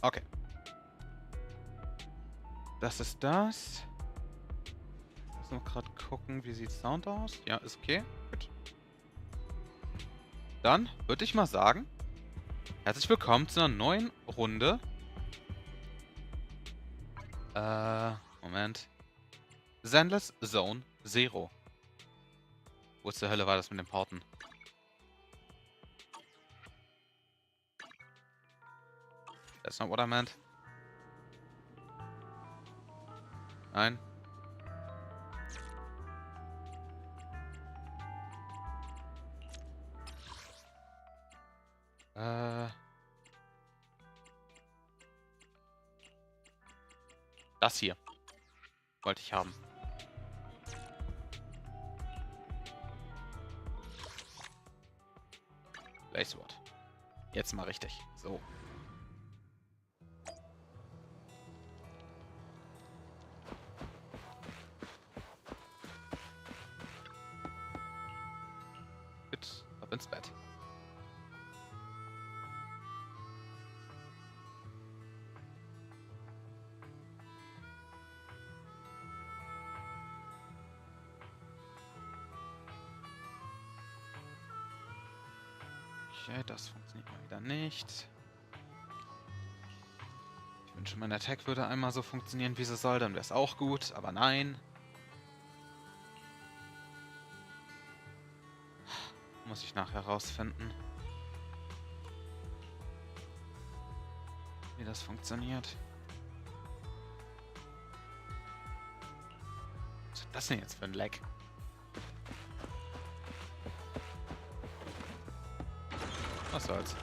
Okay. Das ist das. Ich muss noch gerade gucken, wie sieht Sound aus? Ja, ist okay. Gut. Dann würde ich mal sagen, herzlich willkommen zu einer neuen Runde. Moment. Zenless Zone Zero. Wo zur Hölle war das mit den Porten? That's not what I meant. Nein. Das hier. Wollte ich haben. Lacewort. Jetzt mal richtig. So. Gut, ab ins Bett. Okay, das funktioniert mal wieder nicht. Ich wünsche, mein Attack würde einmal so funktionieren, wie sie soll, dann wäre es auch gut, aber nein. Muss ich nachher rausfinden, wie das funktioniert. Was ist das denn jetzt für ein Lag? Was soll's?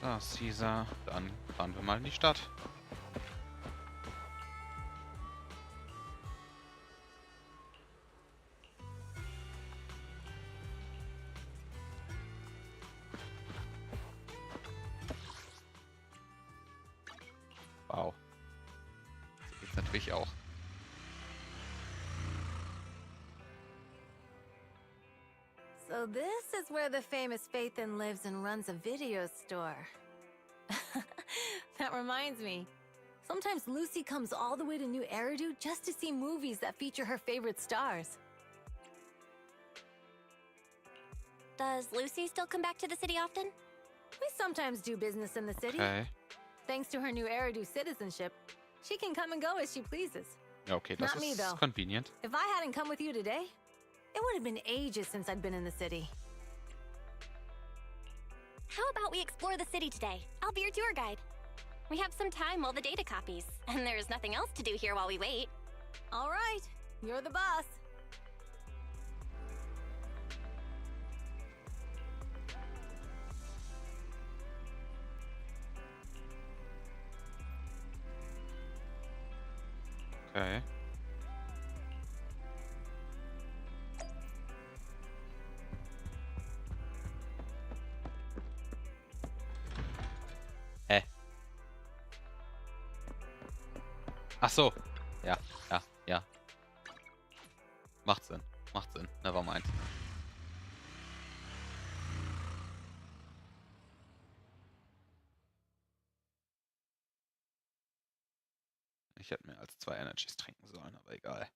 So, Caesar. Dann fahren wir mal in die Stadt. Wow. So geht's natürlich auch. So this is where the famous Phaethon lives and runs a video store. That reminds me. Sometimes Lucy comes all the way to New Eridu just to see movies that feature her favorite stars. Does Lucy still come back to the city often? We sometimes do business in the city. Okay. Thanks to her New Eridu citizenship, she can come and go as she pleases. Okay, das Not me, ist though. convenient. If I hadn't come with you today, it would have been ages since I'd been in the city. How about we explore the city today? I'll be your tour guide. We have some time while the data copies, and there's nothing else to do here while we wait. All right, you're the boss. Okay. Ach so. Ja, ja, ja. Macht Sinn. Macht Sinn. Nevermind. Ich hätte mehr als 2 Energies trinken sollen, aber egal.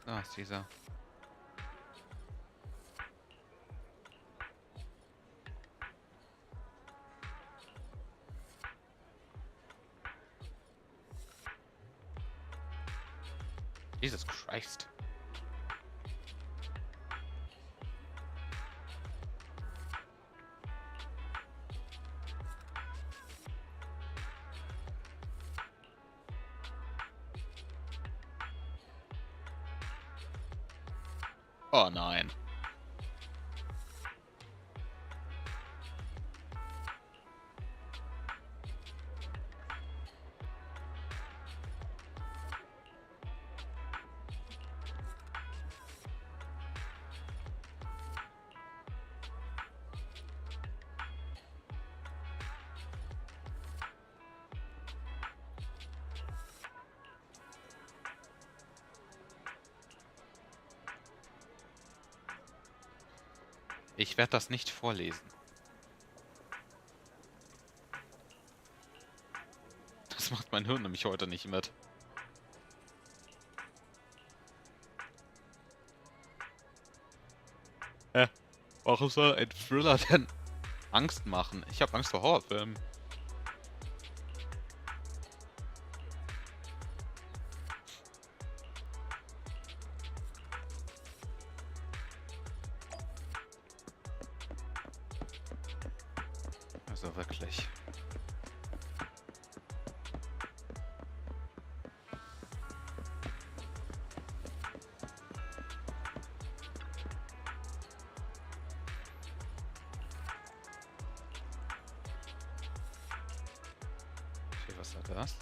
Da ist dieser. Jesus Christ. Oh nein. Ich werde das nicht vorlesen. Das macht mein Hirn nämlich heute nicht mit. Warum soll ein Thriller denn Angst machen? Ich habe Angst vor Horrorfilmen. Also wirklich. Okay, was war das?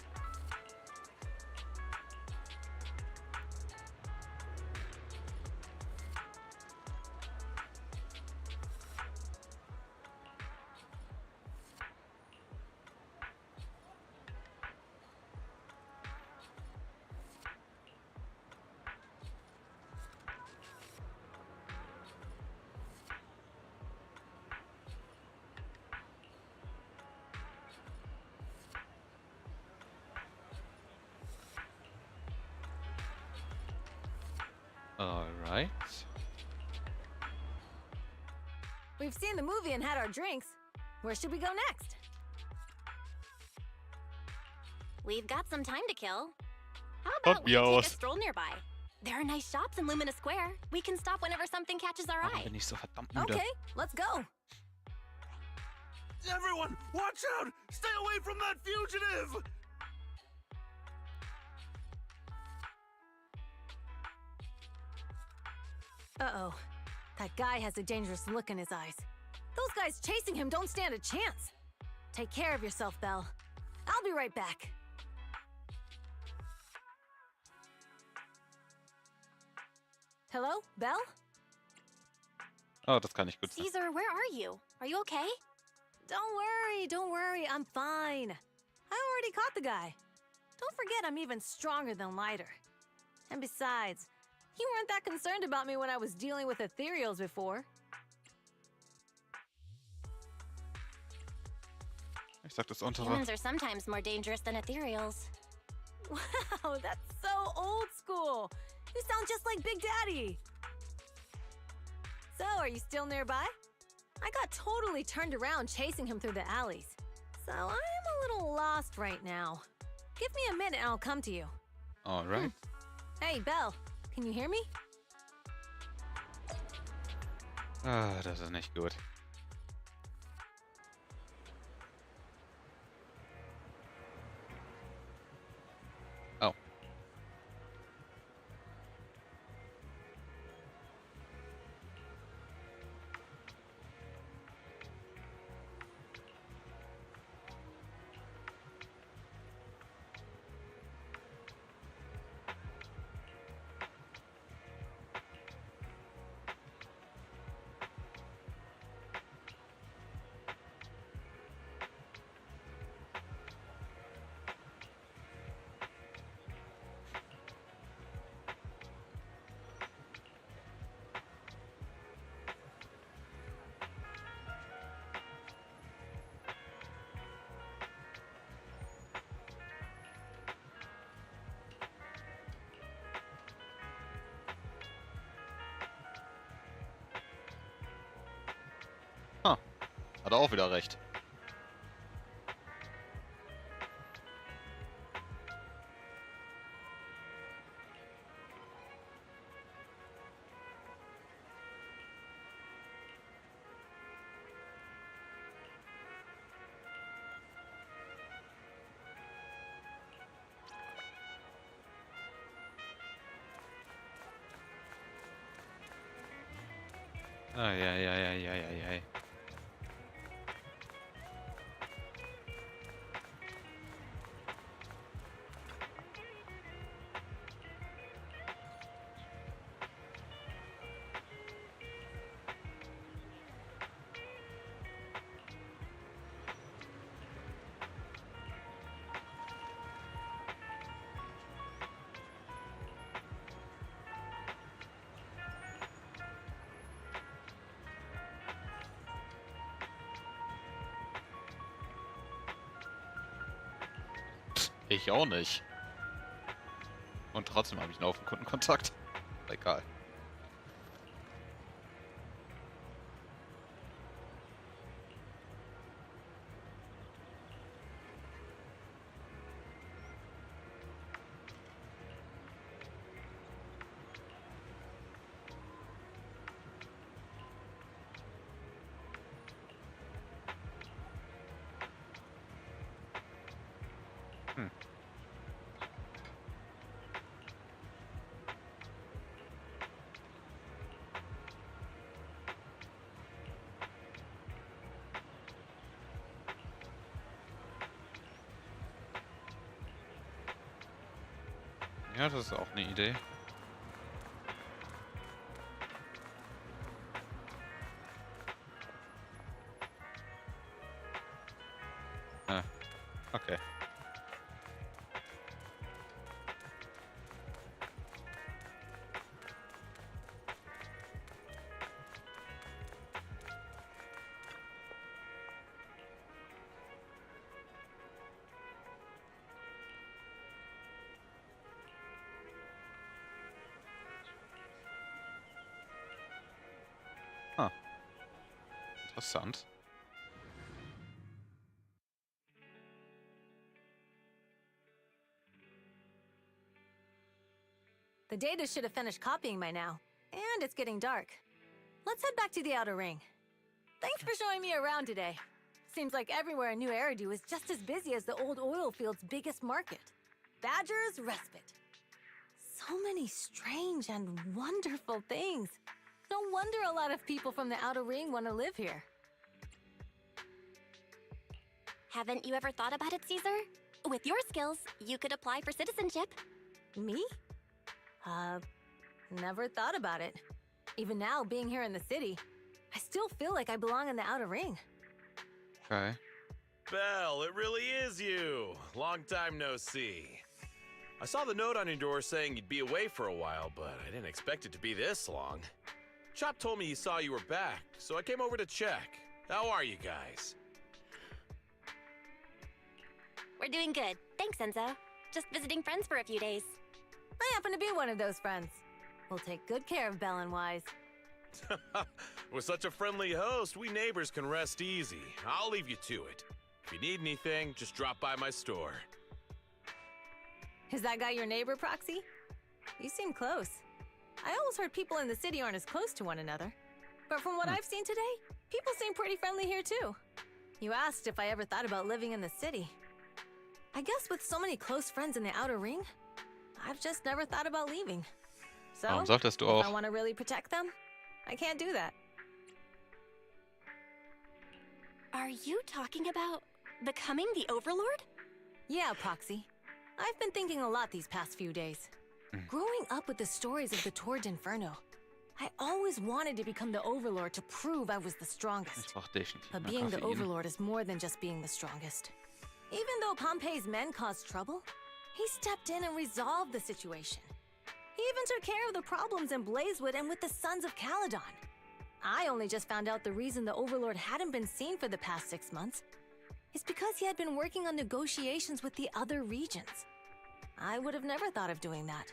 Alright. We've seen the movie and had our drinks. Where should we go next? We've got some time to kill. How about we take a stroll nearby? There are nice shops in Lumina Square. We can stop whenever something catches our Warum eye. bin ich so verdammt müde? Okay, let's go. Everyone, watch out! Stay away from that fugitive! Uh-oh. That guy has a dangerous look in his eyes. Those guys chasing him don't stand a chance. Take care of yourself, Belle. I'll be right back. Hello, Belle? Oh, das kann nicht gut sein. Caesar, where are you? Are you okay? Don't worry, I'm fine. I already caught the guy. Don't forget I'm even stronger than lighter. And besides, you weren't that concerned about me when I was dealing with ethereals before. Ich sag das untere. Humans are sometimes more dangerous than ethereals. Wow, that's so old school. You sound just like Big Daddy. So, are you still nearby? I got totally turned around chasing him through the alleys. So, I am a little lost right now. Give me a minute and I'll come to you. Alright. Hey, Belle, can you hear me? Ah, das ist nicht gut. Oh. Hat er auch wieder recht. Ei. Ich auch nicht. Und trotzdem habe ich einen Haufen Kundenkontakt. Egal. Ja, das ist auch eine Idee. Ah, okay. Ah. Interessant. The data should have finished copying by now. And it's getting dark. Let's head back to the outer ring. Thanks for showing me around today. Seems like everywhere in New Eridu is just as busy as the old oil field's biggest market. Badger's Respite. So many strange and wonderful things. No wonder a lot of people from the outer ring want to live here. Haven't you ever thought about it, Caesar? With your skills, you could apply for citizenship. Me? Never thought about it. Even now, being here in the city, I still feel like I belong in the outer ring. Okay. Belle, it really is you. Long time no see. I saw the note on your door saying you'd be away for a while, but I didn't expect it to be this long. Chop told me he saw you were back, so I came over to check. How are you guys? We're doing good. Thanks, Enzo. Just visiting friends for a few days. I happen to be one of those friends. We'll take good care of Belle and Wise. With such a friendly host, we neighbors can rest easy. I'll leave you to it. If you need anything, just drop by my store. Is that guy your neighbor, Proxy? You seem close. I always heard people in the city aren't as close to one another. But from what I've seen today, people seem pretty friendly here too. You asked if I ever thought about living in the city. I guess with so many close friends in the outer ring, I've just never thought about leaving. So, Warum solltest du if I auch? want to really protect them, I can't do that. Are you talking about becoming the Overlord? Yeah, Proxy. I've been thinking a lot these past few days. Growing up with the stories of the Torrid Inferno, I always wanted to become the Overlord to prove I was the Ich strongest. brauche definitiv But mehr being the Koffein. Overlord is more than just being the strongest. Even though Pompey's men caused trouble, he stepped in and resolved the situation. He even took care of the problems in Blazewood and with the Sons of Caledon. I only just found out the reason the Overlord hadn't been seen for the past 6 months is because he had been working on negotiations with the other regions. I would have never thought of doing that.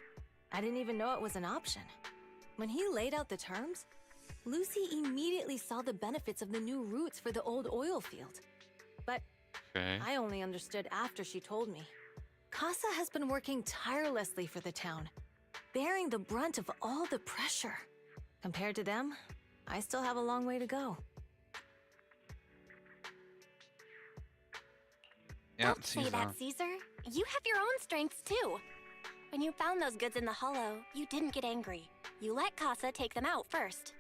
I didn't even know it was an option. When he laid out the terms, Lucy immediately saw the benefits of the new routes for the old oil field. But Okay. I only understood after she told me. Casa has been working tirelessly for the town, bearing the brunt of all the pressure. Compared to them, I still have a long way to go. Ja, Don't say that, Caesar. You have your own strengths too. When you found those goods in the hollow, you didn't get angry. You let Casa take them out first.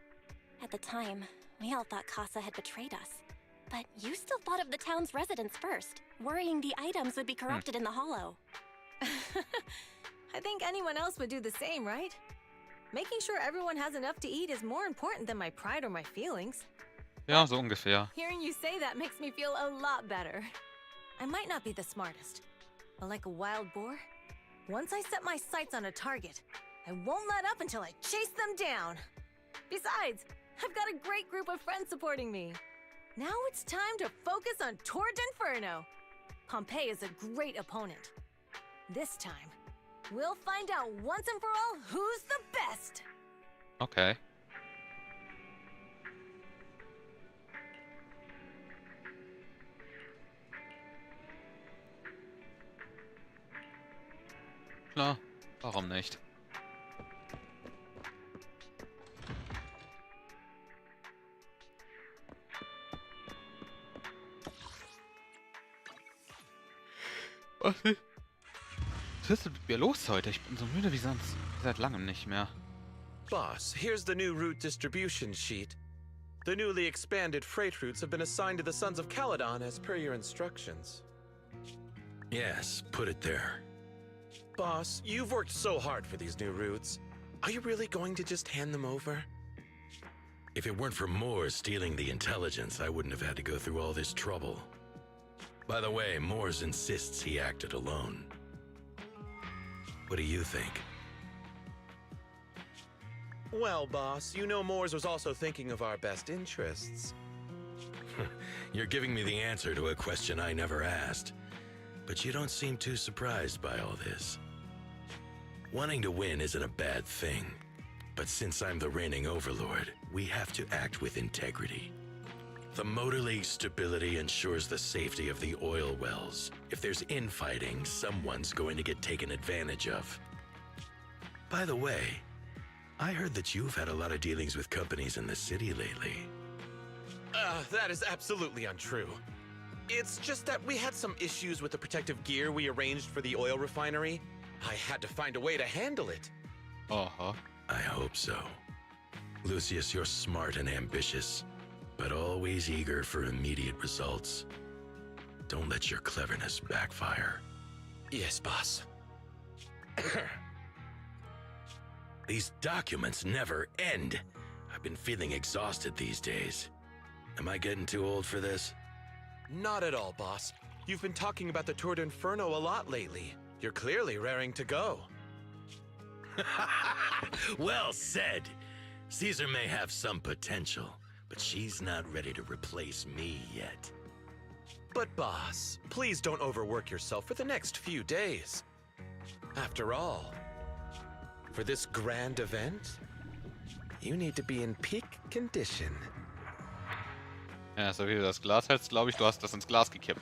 At the time, we all thought Casa had betrayed us. But you still thought of the town's residents first, worrying the items would be corrupted in the hollow. I think anyone else would do the same, right? Making sure everyone has enough to eat is more important than my pride or my feelings. Ja, so ungefähr. Hearing you say that makes me feel a lot better. I might not be the smartest, but like a wild boar, once I set my sights on a target, I won't let up until I chase them down. Besides, I've got a great group of friends supporting me. Now it's time to focus on Tor d'Inferno. Pompeii is a great opponent. This time, we'll find out once and for all who's the best. Okay. Klar, warum nicht? Was ist mit mir los heute? Ich bin so müde wie sonst. Seit langem nicht mehr. Boss, here's the new route distribution sheet. The newly expanded freight routes have been assigned to the Sons of Caledon as per your instructions. Yes, put it there. Boss, you've worked so hard for these new routes. Are you really going to just hand them over? If it weren't for Moore stealing the intelligence, I wouldn't have had to go through all this trouble. By the way, Moores insists he acted alone. What do you think? Well, boss, you know Moores was also thinking of our best interests. You're giving me the answer to a question I never asked. But you don't seem too surprised by all this. Wanting to win isn't a bad thing. But since I'm the reigning overlord, we have to act with integrity. The Motor League's stability ensures the safety of the oil wells. If there's infighting, someone's going to get taken advantage of. By the way, I heard that you've had a lot of dealings with companies in the city lately. That is absolutely untrue. It's just that we had some issues with the protective gear we arranged for the oil refinery. I had to find a way to handle it. Aha. I hope so. Lucius, you're smart and ambitious, but always eager for immediate results. Don't let your cleverness backfire. Yes, boss. These documents never end. I've been feeling exhausted these days. Am I getting too old for this? Not at all, boss. You've been talking about the Tor d'Inferno a lot lately. You're clearly raring to go. Well said. Caesar may have some potential, but she's not ready to replace me yet. But boss, please don't overwork yourself for the next few days. After all, for this grand event, you need to be in peak condition. Ja, so wie du das Glas hältst, glaube ich, du hast das ins Glas gekippt.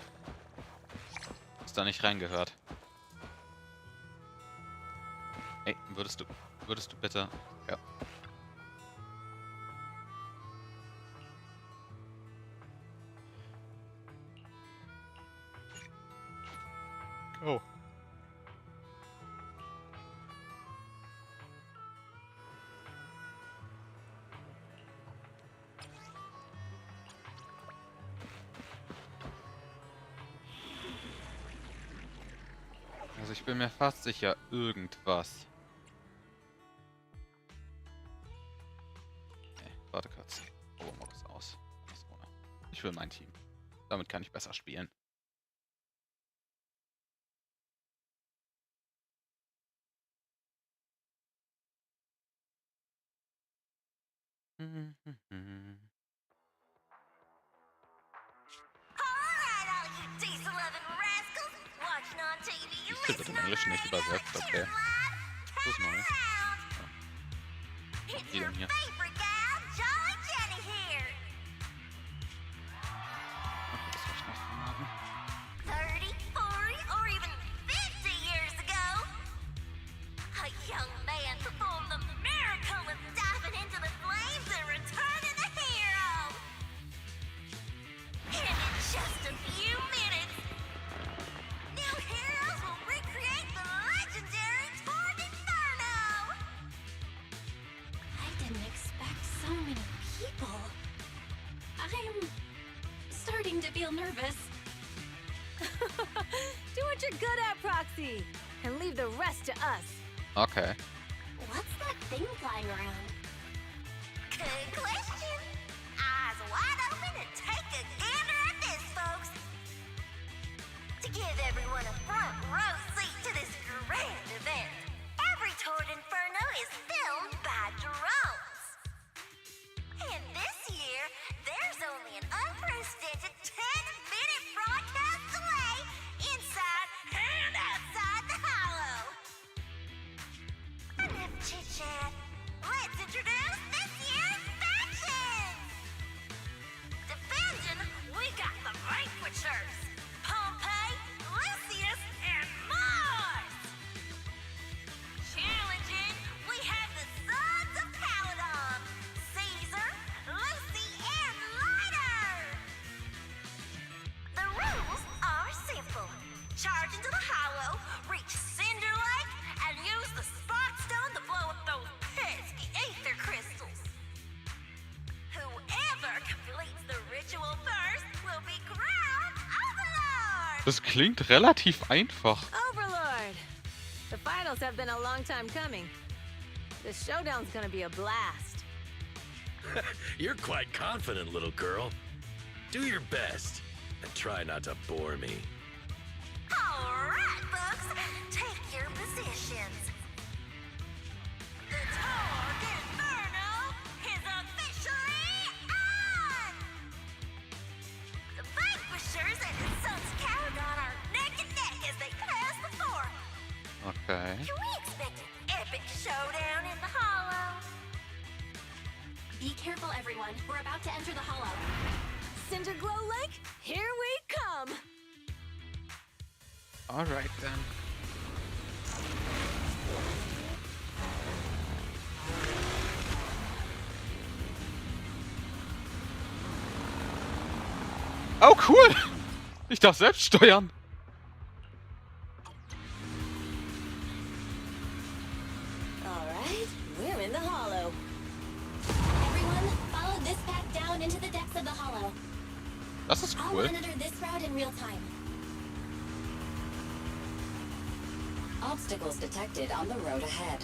Ist da nicht reingehört. Ey, würdest du bitte... Ja. Oh. Also ich bin mir fast sicher, irgendwas. Nee, warte kurz. Probieren wir das aus. Ich will mein Team. Damit kann ich besser spielen. Ich wird im Englischen nicht übersetzt, okay. Das ist neu. Ja. Was ist die denn hier? seem to feel nervous. Do what you're good at, Proxy, and leave the rest to us. Okay. What's that thing flying around? Good question. Eyes wide open and take a gander at this, folks. To give everyone a front row seat to this grand event, every Toward Inferno is filmed by drones. And this year, there's only an unprecedented 10-minute broadcast delay inside and outside the Hollow. Enough chit-chat. Let's introduce this year's factions! Defending, we got the Vanquishers, Pompey, Lucius, and Mars! Challenging, we have the Sons of Paladon, Caesar, Lucy, and Lighter! The rules are simple. Charge into the Hollow, reach Cinder Lake, and use the Spark Stone to blow up those pesky ether crystals. Whoever completes the ritual first will be crowned Overlord! Das klingt relativ einfach. Overlord! The finals have been a long time coming. The showdown's gonna be a blast. You're quite confident, little girl. Do your best and try not to bore me. Alright, folks, take your positions. The Toward Inferno is officially on! The Vanquishers and the Sons of Paladon are neck and neck as they pass the fort. Okay. Can we expect an epic showdown in the Hollow? Be careful, everyone. We're about to enter the Hollow. Cinderglow Lake, here we come! Alright then. Oh, cool! Ich darf selbst steuern. Alright, we're in the Hollow. Everyone, follow this path down into the depths of the Hollow. Das ist I'll cool. monitor this route in real time. Obstacles detected on the road ahead.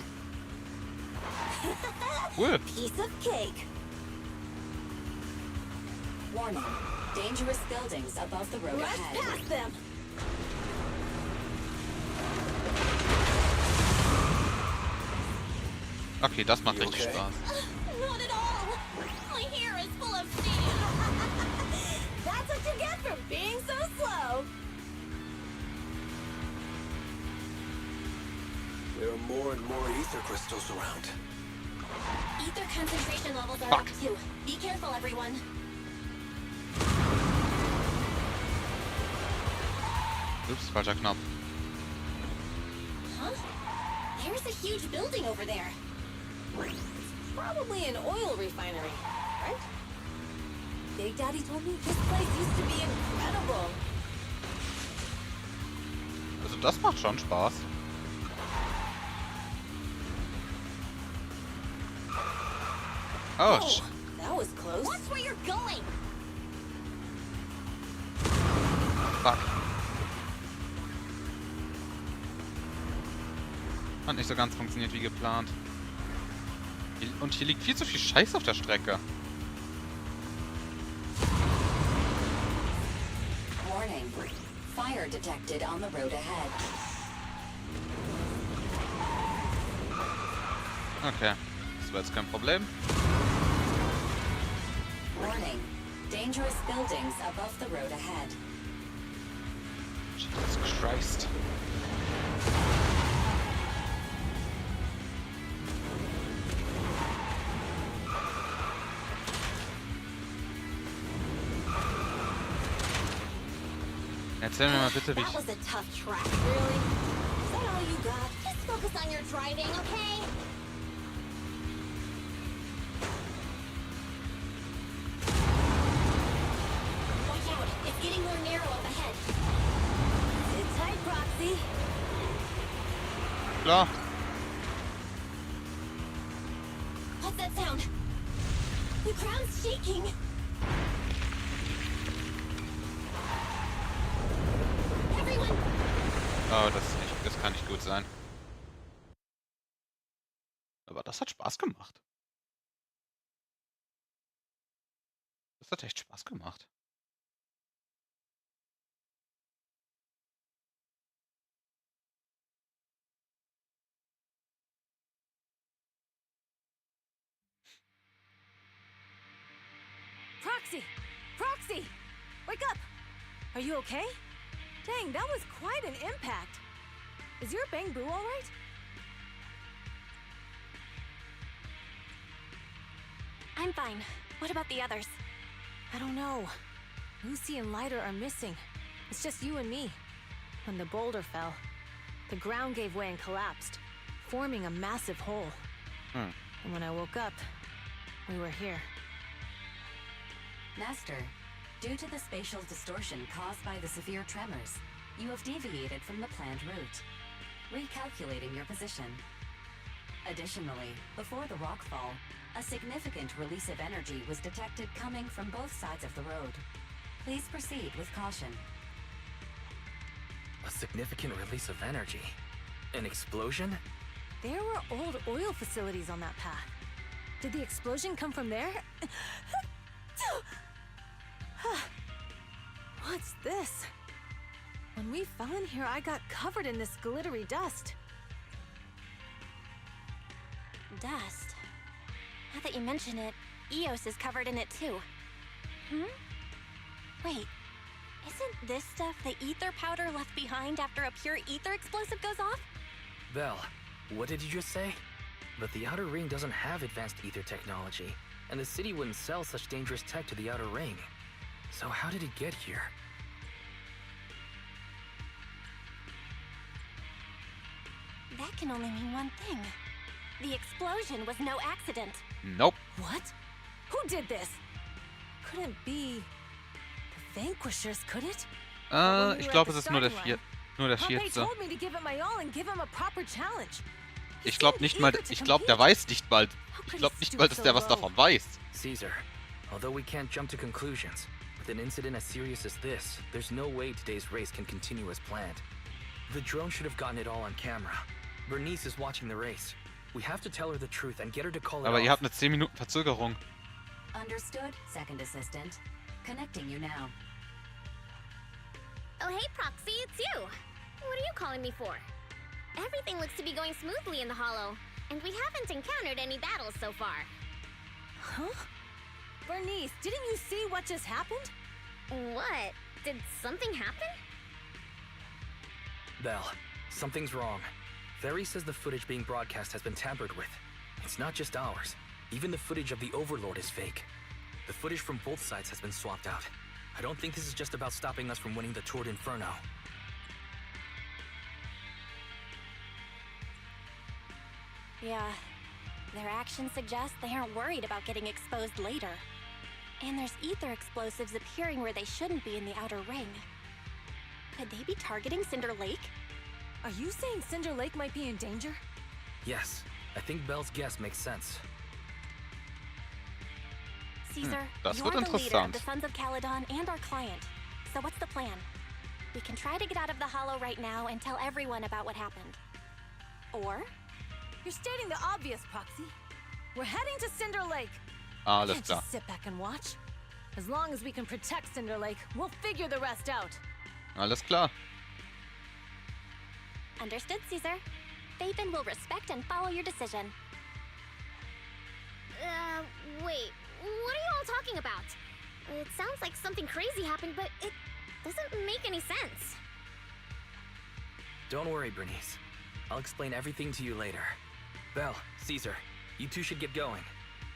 Cool. Piece of cake. Warning. Dangerous buildings above the road Rush ahead. past them! Okay, das macht richtig Spaß. Not at all. My hair is full of steam. That's what you get for being so slow! There are more and more ether crystals around. Ether concentration levels are Fuck. up too. Be careful, everyone. Ups, falscher Knopf. Huh? There's a huge building over there. Probably an oil refinery, right? Big Daddy told me this place used to be incredible. Also das macht schon Spaß. Oh, Oh, that was close. Watch where you're going. fuck. Hat nicht so ganz funktioniert wie geplant. Und hier liegt viel zu viel Scheiß auf der Strecke. Warning. Fire detected on the road ahead. Okay, das war jetzt kein Problem. Warning. Dangerous buildings above the road ahead. Jesus Christ. Erzähl mir mal bitte, wie That ich... was a tough track. Really? Is that all you got? Just focus on your driving, okay? Watch out. It's getting more narrow up ahead. Sit tight, Proxy. Klar. What's that sound? The ground's shaking. Oh, das kann nicht gut sein. Aber das hat Spaß gemacht. Das hat echt Spaß gemacht. Proxy! Proxy! Wake up! Are you okay? Dang, that was quite an impact. Is your bang boo all right? I'm fine. What about the others? I don't know. Lucy and Lighter are missing. It's just you and me. When the boulder fell, the ground gave way and collapsed, forming a massive hole. And when I woke up, we were here. Master, due to the spatial distortion caused by the severe tremors, you have deviated from the planned route, recalculating your position. Additionally, before the rockfall, a significant release of energy was detected coming from both sides of the road. Please proceed with caution. A significant release of energy? An explosion? There were old oil facilities on that path. Did the explosion come from there? What's this? When we fell in here, I got covered in this glittery dust. Dust. Now that you mention it, Eos is covered in it too. Wait, isn't this stuff the ether powder left behind after a pure ether explosive goes off? Belle, what did you just say? But the Outer Ring doesn't have advanced ether technology, and the city wouldn't sell such dangerous tech to the Outer Ring. So how did it get here? That can only mean one thing. The explosion was no accident. Nope. What? Who did this? Couldn't be the Vanquishers, could it? Ich glaube, es ist nur der Pompey vierte. told me to give it my all and give him a proper challenge. Ich glaube nicht mal, der weiß nicht mal, dass der was davon weiß. Caesar, although we can't jump to conclusions, with an incident as serious as this, there's no way today's race can continue as planned. The drone should have gotten it all on camera. Bernice is watching the race. We have to tell her the truth and get her to call it Aber off. ihr habt eine 10 Minuten Verzögerung. Understood, second assistant. Connecting you now. Oh, hey, Proxy, it's you. What are you calling me for? Everything looks to be going smoothly in the Hollow, and we haven't encountered any battles so far. Huh? Bernice, didn't you see what just happened? What? Did something happen? Belle, something's wrong. Very says the footage being broadcast has been tampered with. It's not just ours. Even the footage of the Overlord is fake. The footage from both sides has been swapped out. I don't think this is just about stopping us from winning the Tour d'Inferno. Yeah, their actions suggest they aren't worried about getting exposed later. And there's ether explosives appearing where they shouldn't be in the Outer Ring. Could they be targeting Cinder Lake? Are you saying Cinder Lake might be in danger? Yes, I think Belle's guess makes sense. Caesar, das you're wird the leader of interessant. the Sons of Caledon and our client. So what's the plan? We can try to get out of the Hollow right now and tell everyone about what happened. Or You're stating the obvious, Proxy. We're heading to Cinder Lake. Alles Can't klar. just sit back and watch. As long as we can protect Cinder Lake, we'll figure the rest out. Alles klar. understood, Caesar. Faven will respect and follow your decision. Wait. What are you all talking about? It sounds like something crazy happened, but it doesn't make any sense. Don't worry, Bernice. I'll explain everything to you later. Belle, Caesar, you two should get going.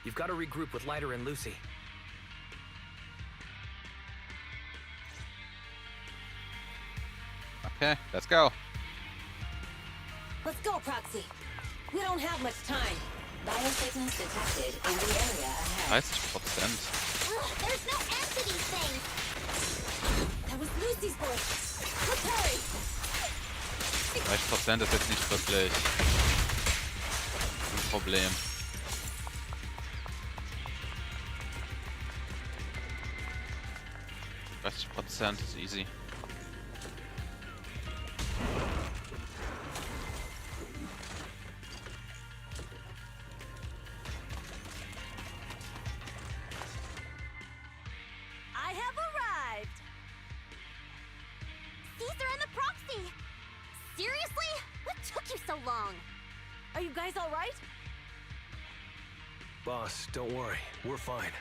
You've got to regroup with Lighter and Lucy. Okay, let's go. Let's go, Proxy. We don't have much time. Biosignals detected in the area ahead. 30%. There's no end to these things. That was Lucy's voice. Let's hurry. 30% ist jetzt nicht wirklich ein Problem. %, ist easy. took you so long? Are you guys all right? Boss, don't worry. We're fine.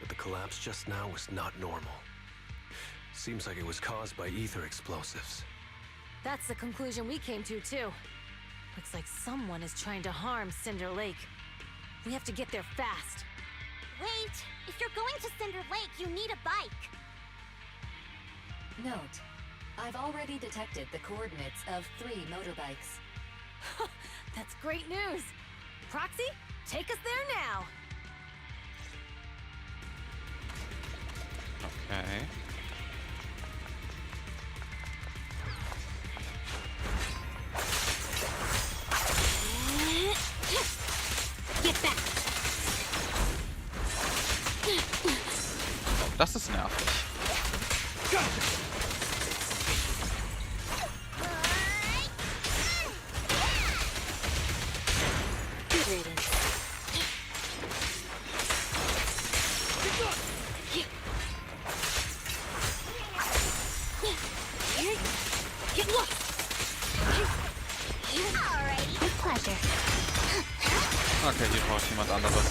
But the collapse just now was not normal. Seems like it was caused by ether explosives. That's the conclusion we came to, too. Looks like someone is trying to harm Cinder Lake. We have to get there fast. Wait, if you're going to Cinder Lake, you need a bike. Note, I've already detected the coordinates of 3 motorbikes. That's great news. Proxy, take us there now. Okay. Get back. Das ist nervig. Okay, hier brauche ich jemand anderes.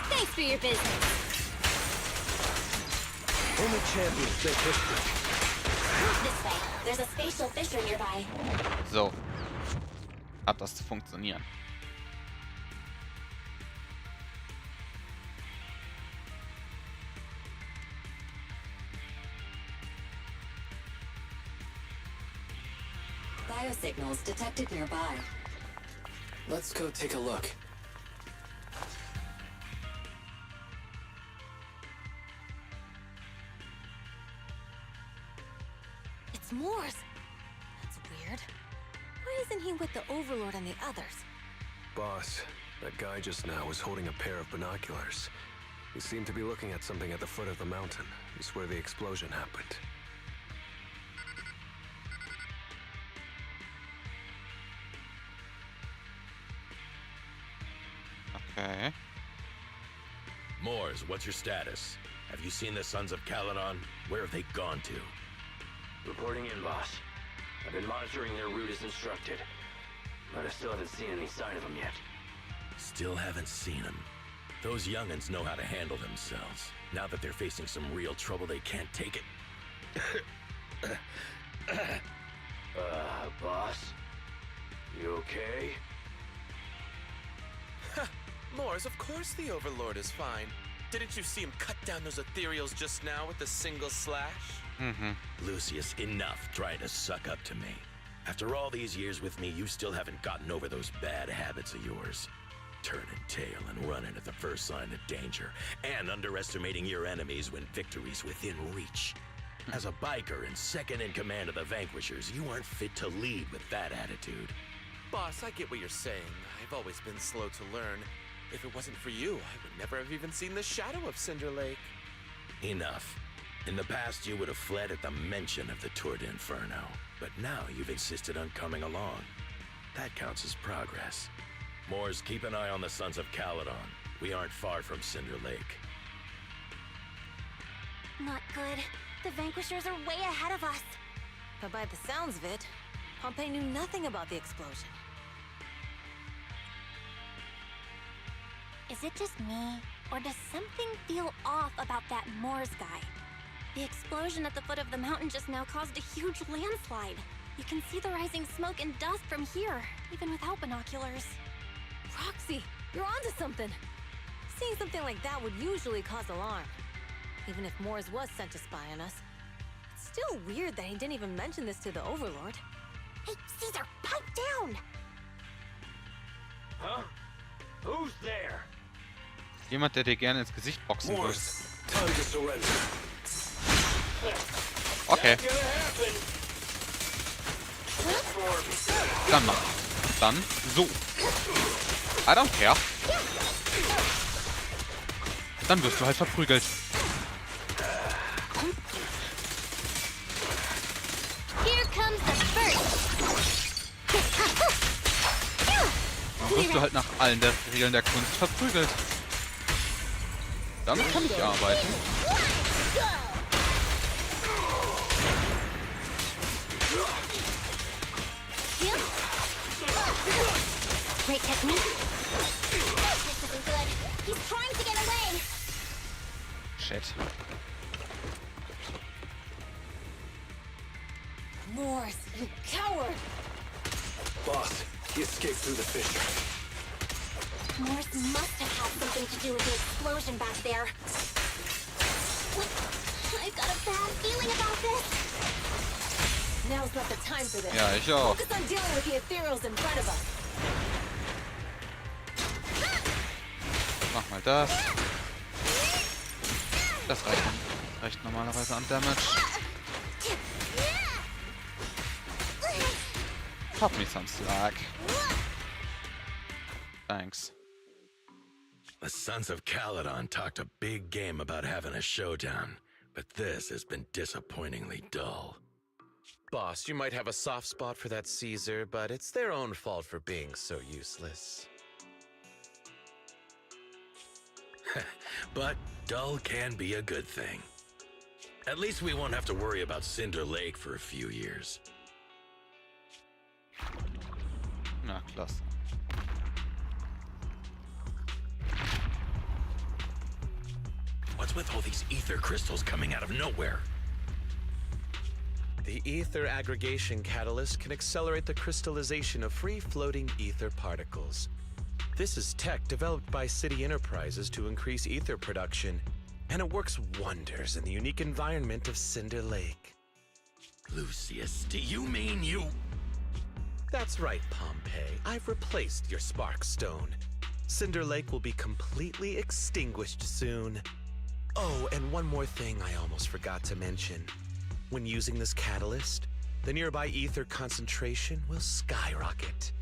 Thanks for your business. Only champions make history. This way. There's a spatial fissure nearby. So. Hat das zu funktionieren. Biosignals detected nearby. Let's go take a look. It's Morse. That's weird. Why isn't he with the Overlord and the others? Boss, that guy just now was holding a pair of binoculars. He seemed to be looking at something at the foot of the mountain. It's where the explosion happened. Okay. Moors, what's your status? Have you seen the Sons of Caledon? Where have they gone to? Reporting in, boss. I've been monitoring their route as instructed, but I still haven't seen any sign of them yet. Still haven't seen them. Those young'uns know how to handle themselves. Now that they're facing some real trouble, they can't take it. Boss? You okay? Moors, of course the Overlord is fine. Didn't you see him cut down those ethereals just now with a single slash? Lucius, enough trying to suck up to me. After all these years with me, you still haven't gotten over those bad habits of yours. Turning tail and running at the first sign of danger, and underestimating your enemies when victory's within reach. As a biker and second in command of the Vanquishers, you aren't fit to lead with that attitude. Boss, I get what you're saying. I've always been slow to learn. If it wasn't for you, I would never have even seen the shadow of Cinder Lake. Enough. In the past, you would have fled at the mention of the Tour d'Inferno, but now you've insisted on coming along. That counts as progress. Moors, keep an eye on the Sons of Caledon. We aren't far from Cinder Lake. Not good. The Vanquishers are way ahead of us. But by the sounds of it, Pompey knew nothing about the explosion. Is it just me, or does something feel off about that Moors guy? The explosion at the foot of the mountain just now caused a huge landslide. You can see the rising smoke and dust from here, even without binoculars. Roxy, you're onto something. Seeing something like that would usually cause alarm. Even if Moors was sent to spy on us. It's still weird that he didn't even mention this to the Overlord. Hey, Caesar, pipe down! Huh? Who's there? Jemand, der dir gerne ins Gesicht boxen würde. Time to surrender. Okay. Dann mach. Dann so. I don't care. Dann wirst du halt verprügelt. Here comes the first! Dann wirst du halt nach allen der Regeln der Kunst verprügelt. Damit kann ich arbeiten. Great technique. This isn't good. He's trying to get away. Shit. Morse, you coward! Boss, he escaped through the fissure. Morse must have had something to do with the explosion back there. I've got a bad feeling about this. Now's not the time for this. Ja, ich auch. Focus on dealing with the ethereals in front of us. Mach mal das. Das reicht normalerweise an Damage. Pop me some slack. Thanks. The Sons of Caledon talked a big game about having a showdown, but this has been disappointingly dull. Boss, you might have a soft spot for that Caesar, but it's their own fault for being so useless. But dull can be a good thing. At least we won't have to worry about Cinder Lake for a few years. Na, klasse. What's with all these ether crystals coming out of nowhere? The ether aggregation catalyst can accelerate the crystallization of free-floating ether particles. This is tech developed by City Enterprises to increase ether production, and it works wonders in the unique environment of Cinder Lake. Lucius, do you mean you... That's right, Pompeii. I've replaced your spark stone. Cinder Lake will be completely extinguished soon. Oh, and one more thing I almost forgot to mention. When using this catalyst, the nearby ether concentration will skyrocket.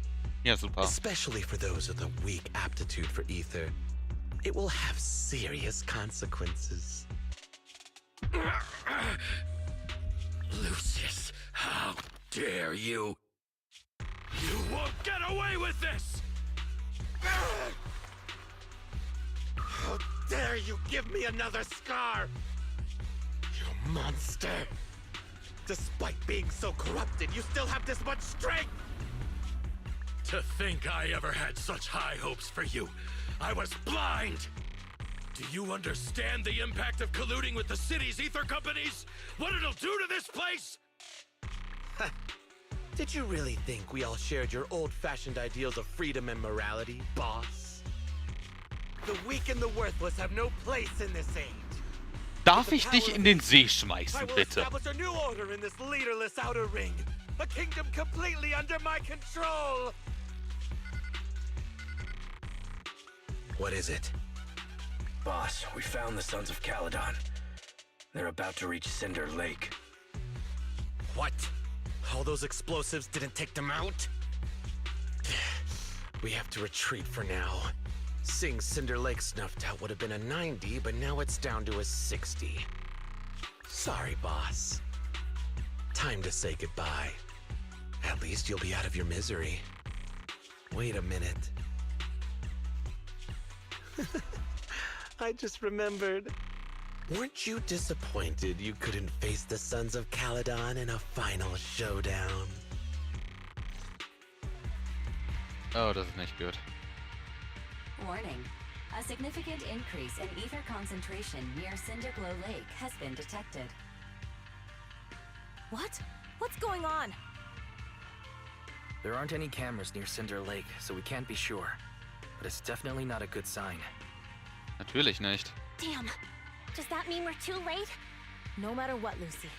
Ja, super. Especially for those with a weak aptitude for ether. It will have serious consequences. Lucius, how dare you? You won't get away with this! How dare you give me another scar! You monster! Despite being so corrupted, you still have this much strength! To think I ever had such high hopes for you. I was blind! Do you understand the impact of colluding with the city's ether companies? What it'll do to this place? Did you really think we all shared your old-fashioned ideals of freedom and morality, boss? The weak and the worthless have no place in this age. Darf ich dich in den See schmeißen, I will bitte? establish a new order in this leaderless outer ring. A kingdom completely under my control. What is it? Boss, we found the Sons of Caledon. They're about to reach Cinder Lake. What? All those explosives didn't take them out? We have to retreat for now. Seeing Cinder Lake snuffed out would have been a 90, but now it's down to a 60. Sorry, boss. Time to say goodbye. At least you'll be out of your misery. Wait a minute. I just remembered. Weren't you disappointed you couldn't face the Sons of Caledon in a final showdown? Oh, das ist nicht gut. Warning. A significant increase in ether concentration near Cinderglow Lake has been detected. What? What's going on? There aren't any cameras near Cinder Lake, so we can't be sure. But it's definitely not a good sign. Natürlich nicht. Damn. Does that mean we're too late? No matter what, Lucy.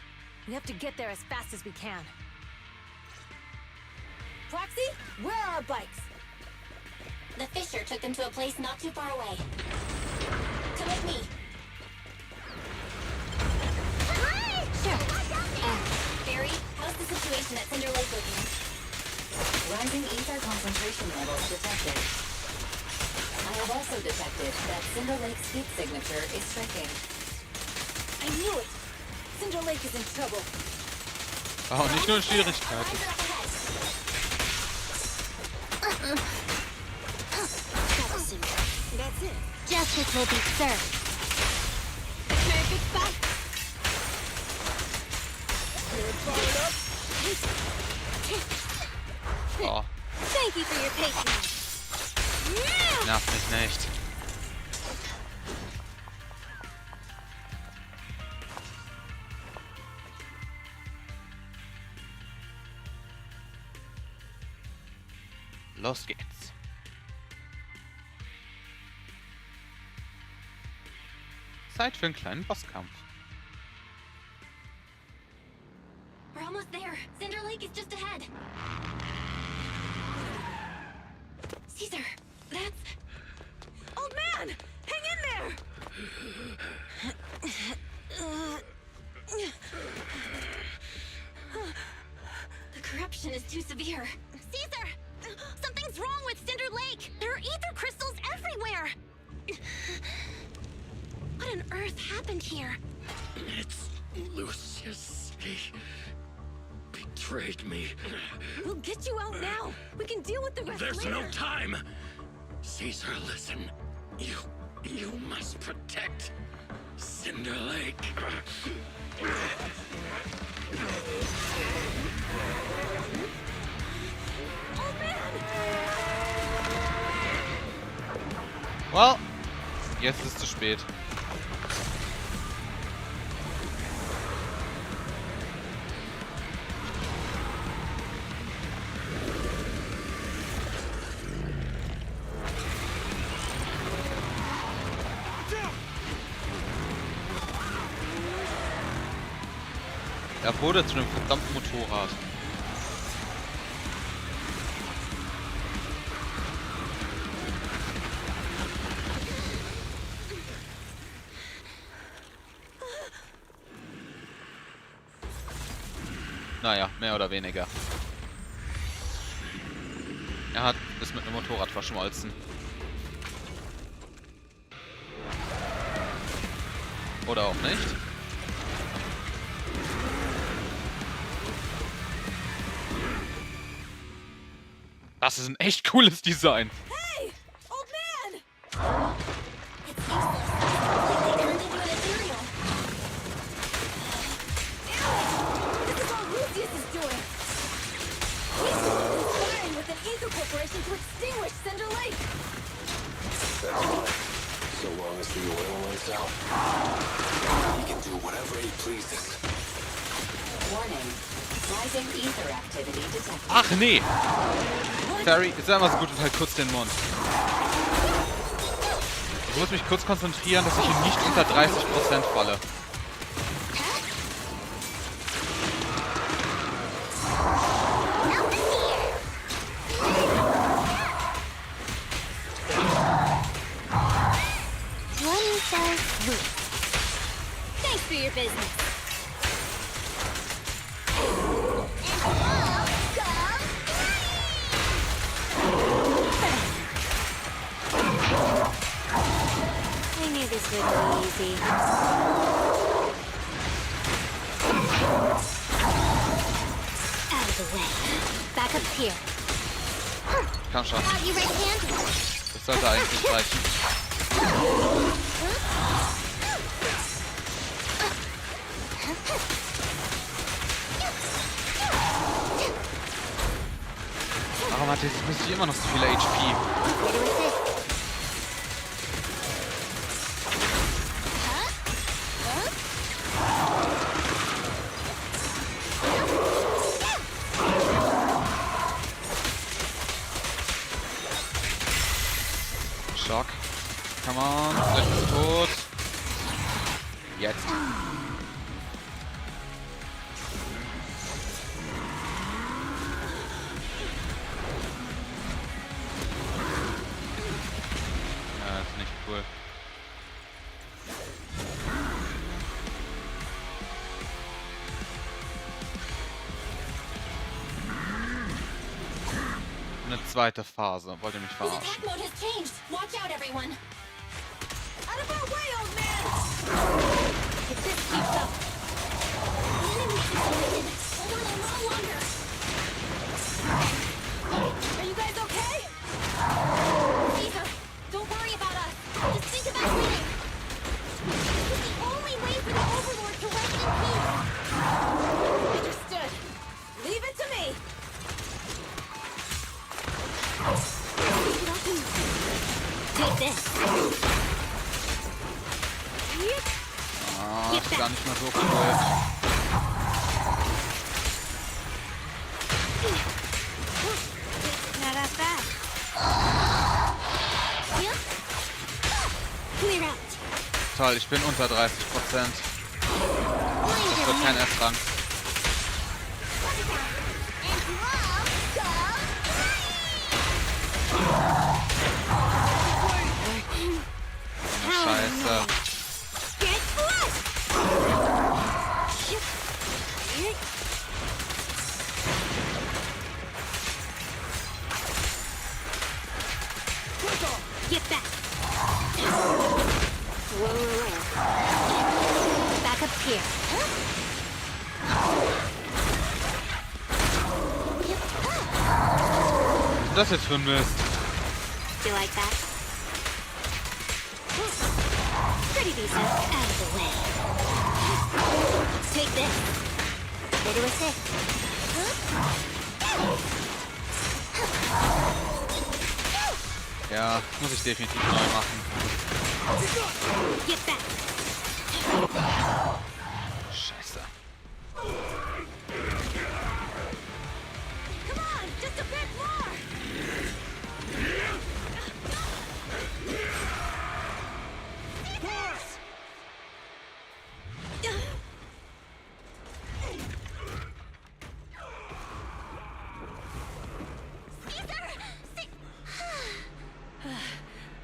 We have to get there as fast as we can. Proxy, where are our bikes? The fissure took them to a place not too far away. Come with me. Sure. Barry, how's the situation at Cinder Lake looking? Rising ether concentration levels detected. I have also detected that Cinder Lake's heat signature is striking. I knew it! Cinder Lake is in trouble. Oh, nicht nur Schwierigkeiten. That's it. Justice will be served. Can I fix that? Oh, Thank you for your patience. nerv mich nicht. Los geht's. Zeit für einen kleinen Bosskampf. We're almost there. Cinder Lake is just ahead. Caesar, that's... Old man! Hang in there! The corruption is too severe. Caesar! Something's wrong with Cinder Lake! There are ether crystals everywhere! What on earth happened here? It's Lucius. He betrayed me. We'll get you out now. We can deal with the rest There's later. no time. Caesar, listen. You must protect Cinder Lake. Well, jetzt ist es zu spät. Er wurde zu einem verdammten Motorrad. Naja, mehr oder weniger. Er ist mit einem Motorrad verschmolzen. Oder auch nicht. Das ist ein echt cooles Design. Hey! Old man! It's useless. They turned into an ethereal. This is all Lucius is doing! He's conspiring with an ether corporation to extinguish Cinder Lake! That's fine. So long as the oil runs out, he can do whatever he pleases. Warning. Rising ether activity detected. Ach nee! Terry, jetzt sei mal so gut und halt kurz den Mund. Ich muss mich kurz konzentrieren, dass ich ihn nicht unter 30% falle. One fell swoop. Thanks for your business. I knew this would be easy. Out of the way. Back up here. Komm schon. Got you right hand. Das sollte eigentlich reichen. Warum hat dieses Mist immer noch so viele HP? Ready with this. Schock. Come on. Gleich bist du tot. Jetzt. Ja, das ist nicht cool. Eine zweite Phase. Wollt ihr mich His verarschen? attack mode has changed. Watch out, everyone. Out of our way, old man! If this keeps up, the enemy is defeated. Hold on a little longer. Are you guys okay? so cool. Not that bad. Yep. Clear out. Toll, ich bin unter 30%. Das wird kein S-Rang. Scheiße. Get back. Whoa. Back up here. Was ist das jetzt für ein Mist? Do you like that? Pretty decent. Out of the way. Take this. Bit of a sip. Ja, muss ich definitiv neu machen. Get back. Scheiße. Come on, just a bit more.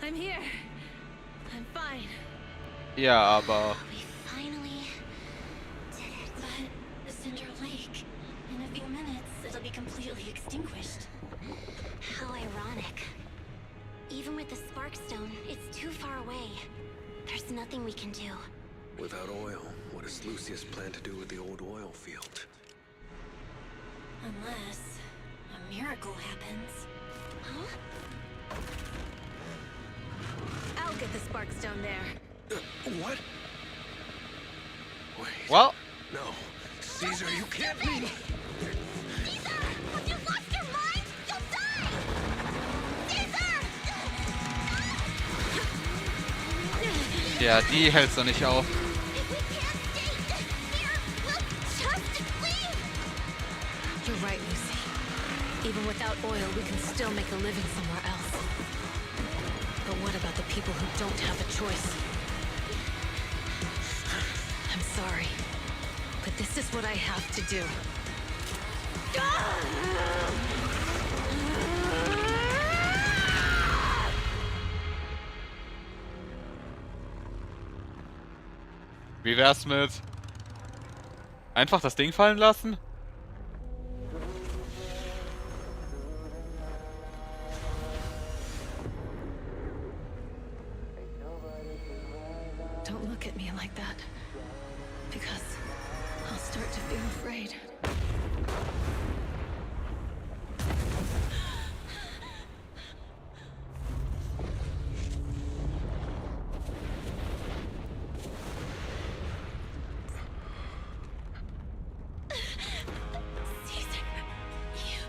I'm here. I'm fine. Ja, aber... We finally did it. But Cinder Lake, in a few minutes, it'll be completely extinguished. How ironic. Even with the Sparkstone, it's too far away. There's nothing we can do. Without oil, what does Lucius plan to do with the old oil field? Unless a miracle happens. Huh? I'll get the Sparkstone there. What? Wait. Well, No. Caesar, you can't leave! Caesar! Have you lost your mind? You'll die! Caesar! ja, die hältst du nicht auf. If we can't stay here, we'll just leave! You're right, Lucy. Even without oil, we can still make a living somewhere else. But what about the people who don't have a choice? I'm sorry, but this is what I have to do. Wie wär's mit... einfach das Ding fallen lassen? Don't look at me like that, because I'll start to feel afraid. Caesar, you...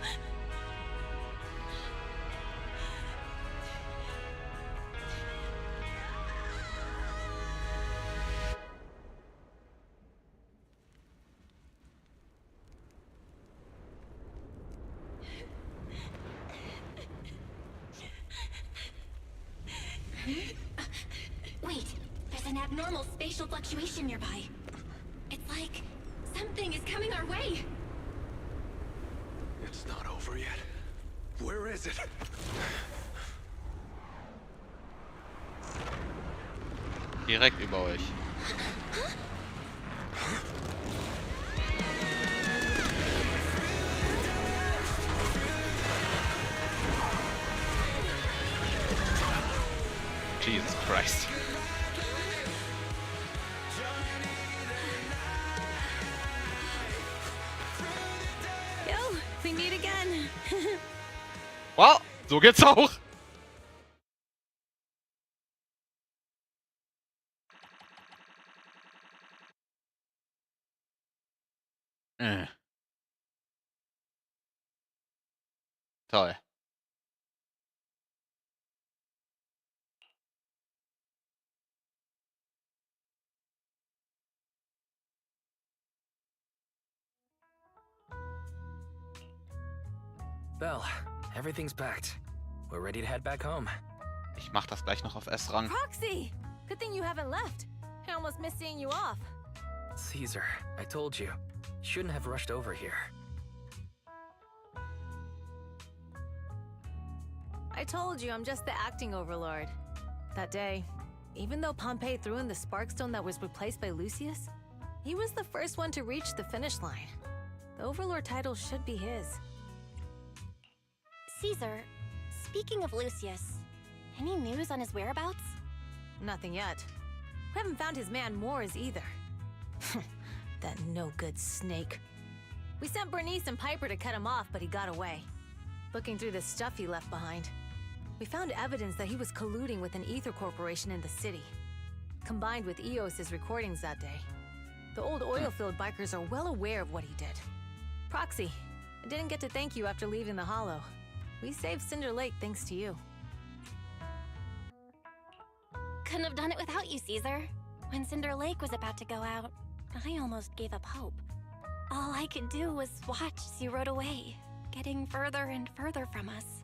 Wait, there's an abnormal spatial fluctuation nearby. It's like something is coming our way. It's not over yet. Where is it? Direkt über euch. Jesus Christ. Yo, we meet again. Well, so geht's auch. Toll. Belle, everything's packed. We're ready to head back home. Ich mach das gleich noch auf S-Rang. Proxy! Good thing you haven't left. I almost missed seeing you off. Caesar, I told you. Shouldn't have rushed over here. I told you I'm just the acting overlord. That day, even though Pompey threw in the Sparkstone that was replaced by Lucius, he was the first one to reach the finish line. The overlord title should be his. Caesar, speaking of Lucius, any news on his whereabouts? Nothing yet. We haven't found his man Moores either. That no-good snake. We sent Bernice and Piper to cut him off, but he got away. Looking through the stuff he left behind, we found evidence that he was colluding with an ether corporation in the city, combined with Eos's recordings that day. The old oil-filled bikers are well aware of what he did. Proxy, I didn't get to thank you after leaving the Hollow. We saved Cinder Lake thanks to you. Couldn't have done it without you, Caesar. When Cinder Lake was about to go out, I almost gave up hope. All I could do was watch as you rode away, getting further and further from us.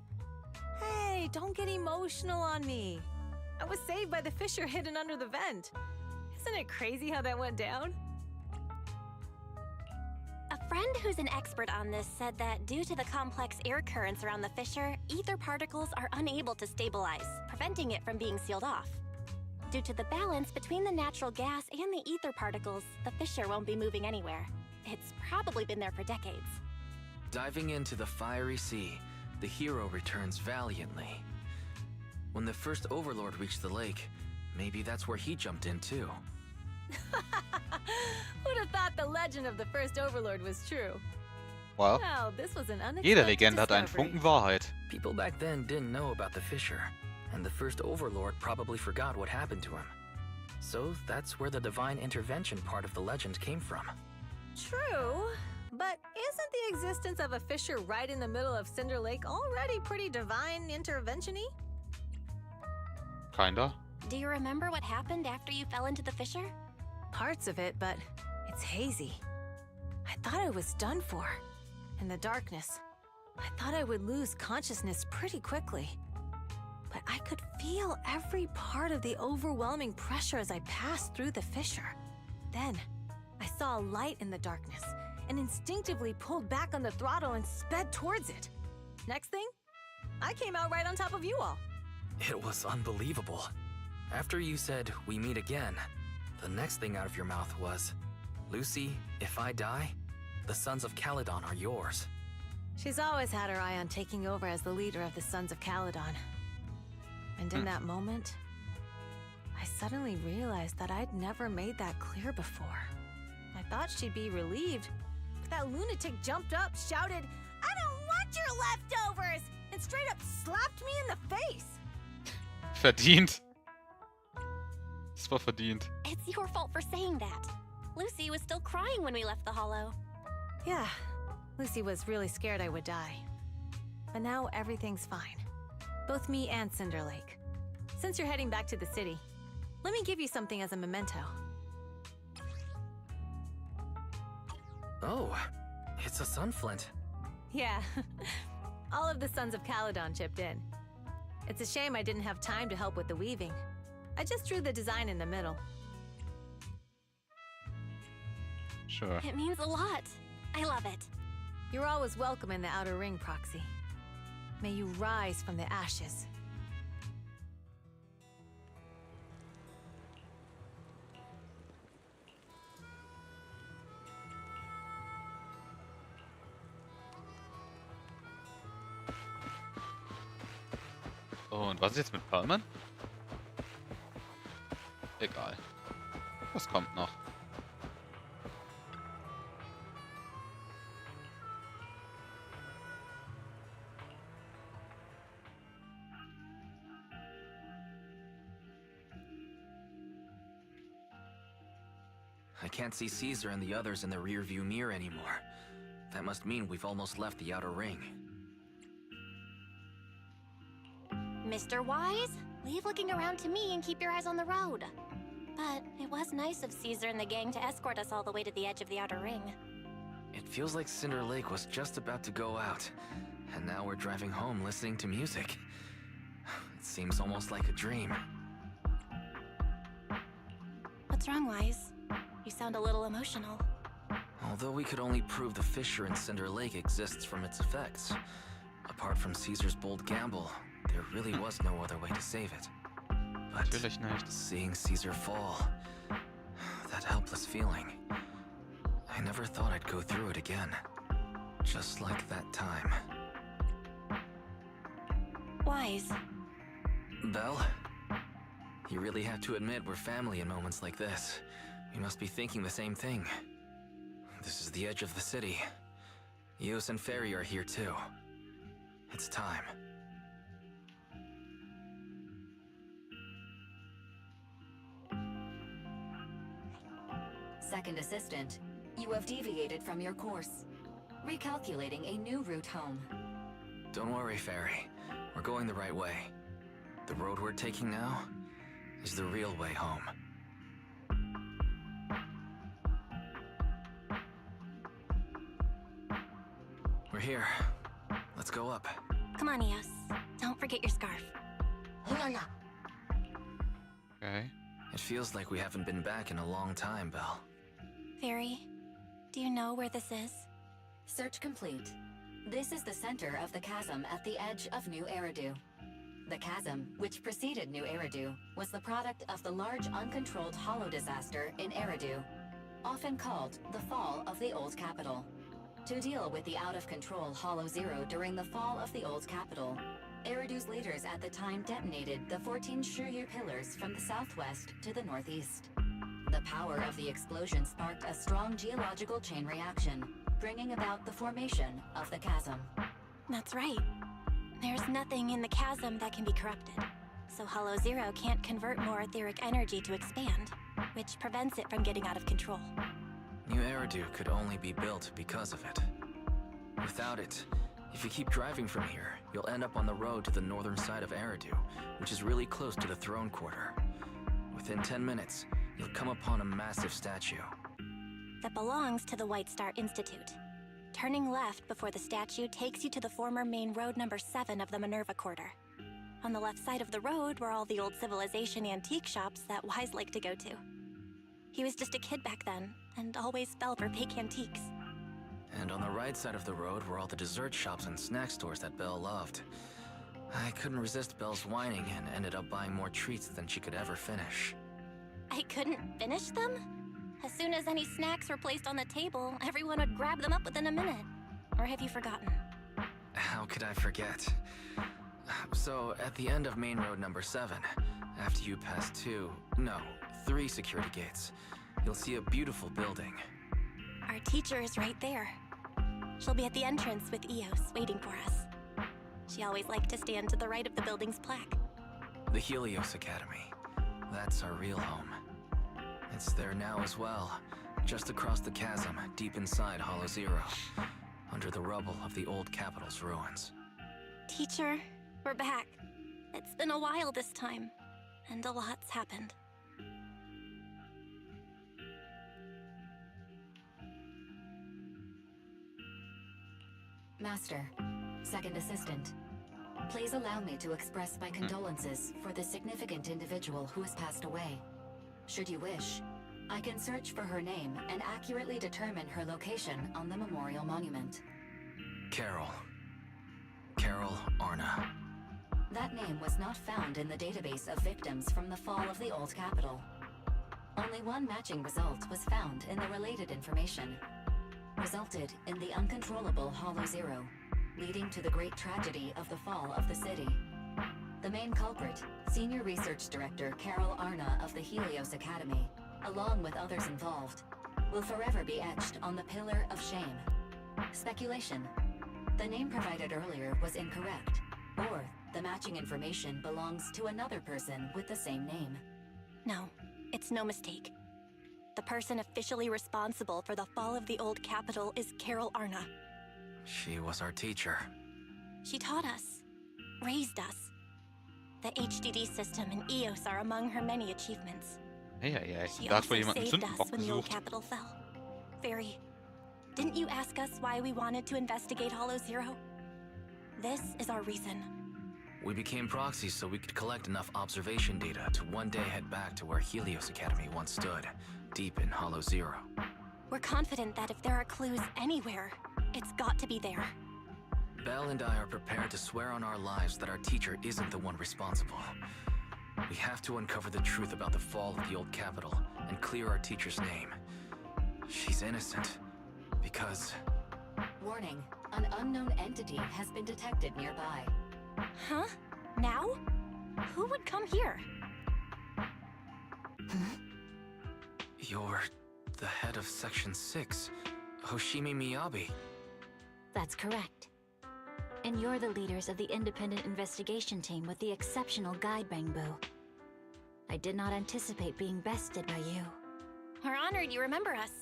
Hey, don't get emotional on me. I was saved by the fissure hidden under the vent. Isn't it crazy how that went down? A friend who's an expert on this said that due to the complex air currents around the fissure, ether particles are unable to stabilize, preventing it from being sealed off. Due to the balance between the natural gas and the ether particles, the fissure won't be moving anywhere. It's probably been there for decades. Diving into the fiery sea, the hero returns valiantly. When the first overlord reached the lake, maybe that's where he jumped in too. Who'd have thought the legend of the first overlord was true? Well, This was an jede unexpected Legende hat einen discovery. Funken Wahrheit. People back then didn't know about the fissure, and the first overlord probably forgot what happened to him. So that's where the divine intervention part of the legend came from. True, but isn't the existence of a fissure right in the middle of Cinder Lake already pretty divine intervention-y? Kinda. Do you remember what happened after you fell into the fissure? Parts of it, but it's hazy. I thought I was done for. In the darkness, I thought I would lose consciousness pretty quickly. But I could feel every part of the overwhelming pressure as I passed through the fissure. Then, I saw a light in the darkness and instinctively pulled back on the throttle and sped towards it. Next thing, I came out right on top of you all. It was unbelievable. After you said, "We meet again," the next thing out of your mouth was, "Lucy, if I die, the Sons of Caledon are yours." She's always had her eye on taking over as the leader of the Sons of Caledon. And in that moment, I suddenly realized that I'd never made that clear before. I thought she'd be relieved, but that lunatic jumped up, shouted, "I don't want your leftovers!" and straight up slapped me in the face. Verdient. Das war verdient. It's your fault for saying that. Lucy was still crying when we left the Hollow. Yeah, Lucy was really scared I would die. But now everything's fine. Both me and Cinder Lake. Since you're heading back to the city, let me give you something as a memento. Oh, it's a sunflint. Yeah, all of the Sons of Caledon chipped in. It's a shame I didn't have time to help with the weaving. I just drew the design in the middle. Sure. It means a lot. I love it. You're always welcome in the Outer Ring, Proxy. May you rise from the ashes. Oh, und was ist jetzt mit Perlman? Egal. Was kommt noch? I can't see Caesar and the others in the rearview mirror anymore. That must mean we've almost left the Outer Ring. Mr. Wise, leave looking around to me and keep your eyes on the road. But it was nice of Caesar and the gang to escort us all the way to the edge of the Outer Ring. It feels like Cinder Lake was just about to go out, And now we're driving home listening to music. It seems almost like a dream. What's wrong, Wise? You sound a little emotional. Although we could only prove the fissure in Cinder Lake exists from its effects, apart from Caesar's bold gamble, there really was no other way to save it. But Natürlich nicht. seeing Caesar fall, that helpless feeling, I never thought I'd go through it again. Just like that time. Wise. Belle? You really have to admit we're family in moments like this. We must be thinking the same thing. This is the edge of the city. Eos and Ferry are here too. It's time. Second assistant, you have deviated from your course. Recalculating a new route home. Don't worry, Ferry. We're going the right way. The road we're taking now is the real way home. We're here. Let's go up. Come on, Eos. Don't forget your scarf. Okay. It feels like we haven't been back in a long time, Belle. Fairy, do you know where this is? Search complete. This is the center of the chasm at the edge of New Eridu. The chasm, which preceded New Eridu, was the product of the large uncontrolled hollow disaster in Eridu, often called the fall of the Old Capital. To deal with the out-of-control Hollow Zero during the fall of the Old Capital, Eridu's leaders at the time detonated the 14 Shuryu pillars from the southwest to the northeast. The power of the explosion sparked a strong geological chain reaction, bringing about the formation of the chasm. That's right. There's nothing in the chasm that can be corrupted, so Hollow Zero can't convert more etheric energy to expand, which prevents it from getting out of control. New Eridu could only be built because of it. Without it, if you keep driving from here, you'll end up on the road to the northern side of Eridu, which is really close to the throne quarter. Within 10 minutes, you'll come upon a massive statue. That belongs to the White Star Institute. Turning left before the statue takes you to the former main road number 7 of the Minerva Quarter. On the left side of the road were all the old civilization antique shops that Wise liked to go to. He was just a kid back then, and always fell for fake antiques. And on the right side of the road were all the dessert shops and snack stores that Belle loved. I couldn't resist Belle's whining and ended up buying more treats than she could ever finish. I couldn't finish them? As soon as any snacks were placed on the table, everyone would grab them up within a minute. Or have you forgotten? How could I forget? So, at the end of main road number 7, after you pass 3 security gates, you'll see a beautiful building. Our teacher is right there. She'll be at the entrance with Eos, waiting for us. She always liked to stand to the right of the building's plaque. The Helios Academy. That's our real home. It's there now as well, just across the chasm, deep inside Hollow Zero, under the rubble of the old capital's ruins. Teacher, we're back. It's been a while this time, and a lot's happened. Master, second assistant, please allow me to express my condolences for the significant individual who has passed away. Should you wish, I can search for her name and accurately determine her location on the memorial monument. Carol Arna. That name was not found in the database of victims from the fall of the Old Capital. Only one matching result was found in the related information. Resulted in the uncontrollable Hollow Zero, leading to the great tragedy of the fall of the city. The main culprit, Senior Research Director Carol Arna of the Helios Academy, along with others involved, will forever be etched on the Pillar of Shame. Speculation. The name provided earlier was incorrect, or the matching information belongs to another person with the same name. No, it's no mistake. The person officially responsible for the fall of the Old Capital is Carol Arna. She was our teacher. She taught us, raised us. The HDD system and EOS are among her many achievements. Ja, She da hat wohl also jemand einen saved us Sündenbock when the Old gesucht. Capital fell. Fairy, didn't you ask us why we wanted to investigate Hollow Zero? This is our reason. We became proxies so we could collect enough observation data to one day head back to where Helios Academy once stood, deep in Hollow Zero. We're confident that if there are clues anywhere, it's got to be there. Belle and I are prepared to swear on our lives that our teacher isn't the one responsible. We have to uncover the truth about the fall of the old Kapitel and clear our teacher's name. She's innocent, because... Warning, an unknown entity has been detected nearby. Huh? Now? Who would come here? You're the head of Section 6, Hoshimi Miyabi. That's correct. And you're the leaders of the independent investigation team with the exceptional guide Bangbu. I did not anticipate being bested by you. We're honored you remember us.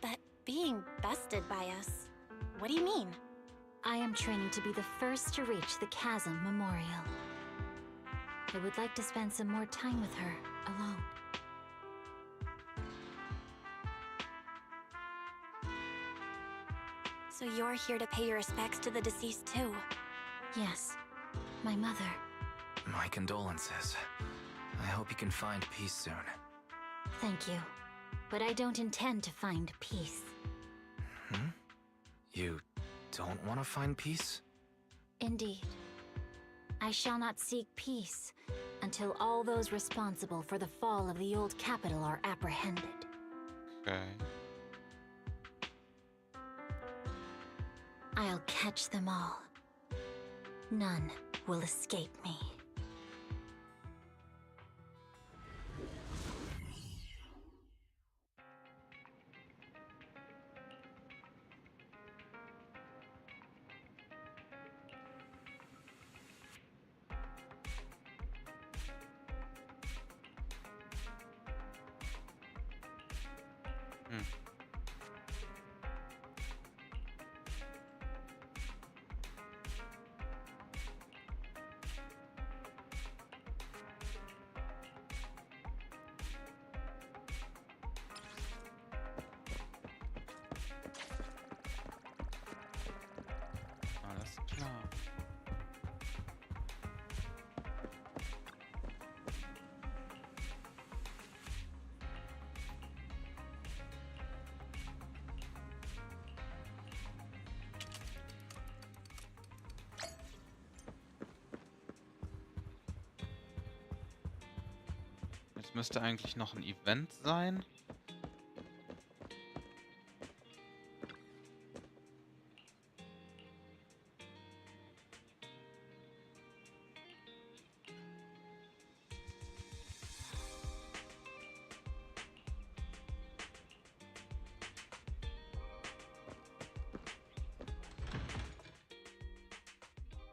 But being bested by us, what do you mean? I am training to be the first to reach the Chasm Memorial. I would like to spend some more time with her, alone. So you're here to pay your respects to the deceased too? Yes, my mother. My condolences. I hope you can find peace soon. Thank you. But I don't intend to find peace. You don't want to find peace? Indeed. I shall not seek peace until all those responsible for the fall of the old Kapitel are apprehended. Okay. I'll catch them all. None will escape me. Alles klar. Jetzt müsste eigentlich noch ein Event sein.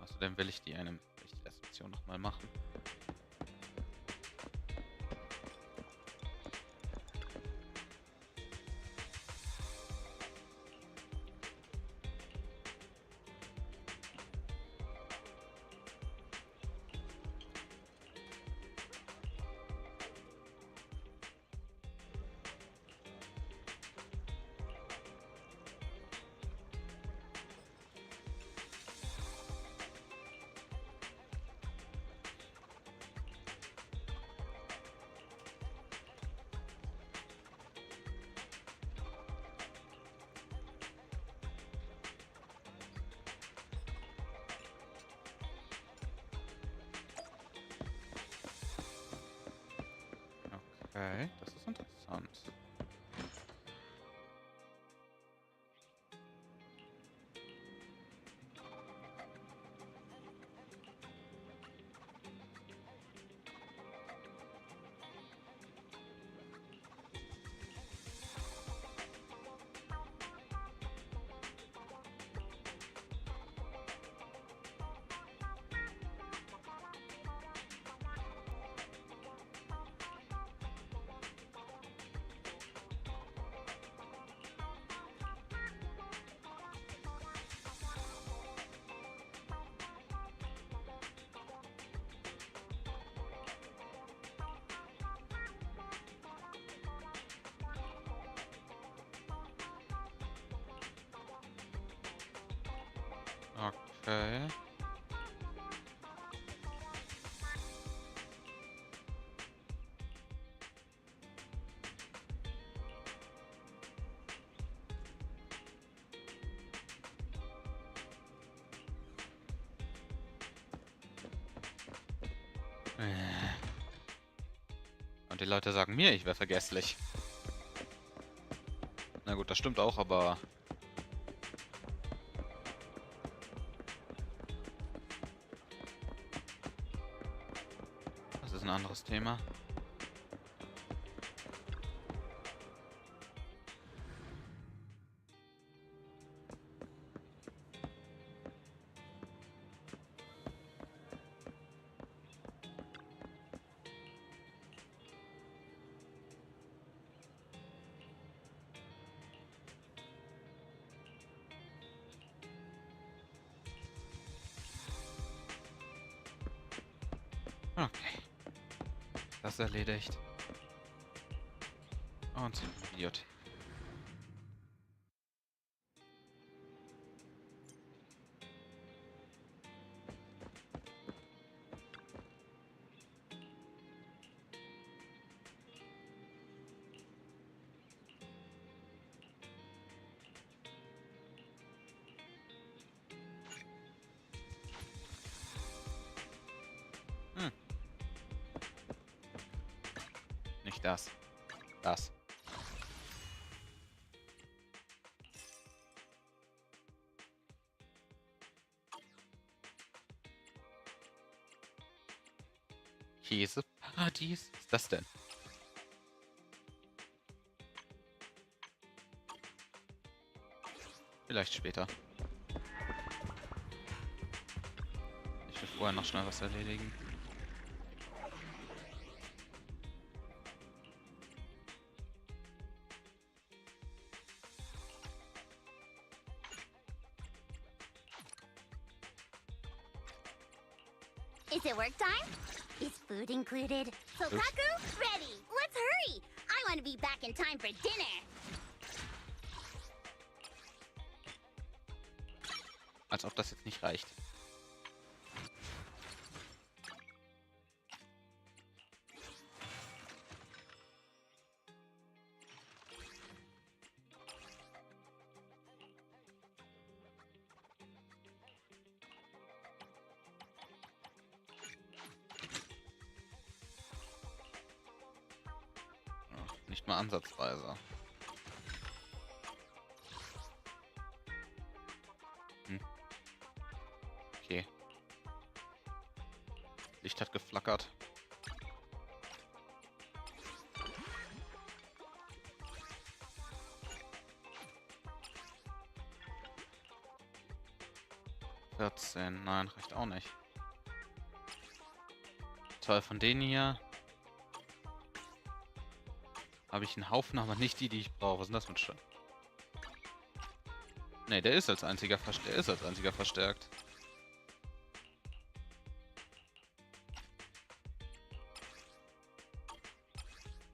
Außerdem will ich die letzte Mission nochmal machen. Okay, das ist interessant. Okay. Und die Leute sagen mir, ich wäre vergesslich. Na gut, das stimmt auch, aber... Das ist ein anderes Thema. Okay. Das erledigt. Und Idiot. Nicht das. Das. Käseparadies? Was ist das denn? Vielleicht später. Ich will vorher noch schnell was erledigen. Is it work time? Is food included? Sokaku, ready! Let's hurry! I want to be back in time for dinner! Als ob das jetzt nicht reicht. Nicht mal ansatzweise. Okay. Licht hat geflackert. Nein, reicht auch nicht. Toll, von denen hier habe ich einen Haufen, aber nicht die ich brauche. Was ist denn das für ein Scheiß? Ne, der ist als einziger verstärkt.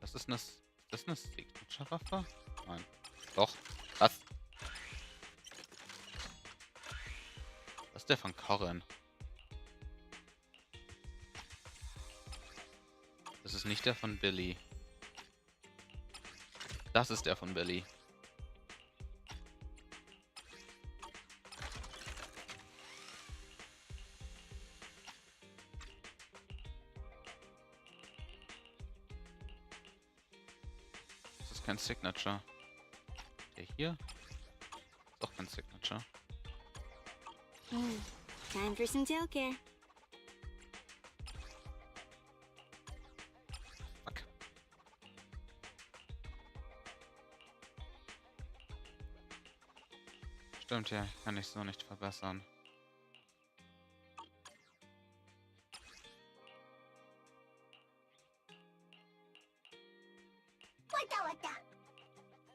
Das ist eine Signature-Waffe? Nein. Doch. Was? Was ist der von Corrin? Das ist nicht der von Billy. Das ist der von Billy. Das ist kein Signature. Der hier ist auch kein Signature. Time for some tailcare. Fuck. Stimmt ja, kann ich so nicht verbessern.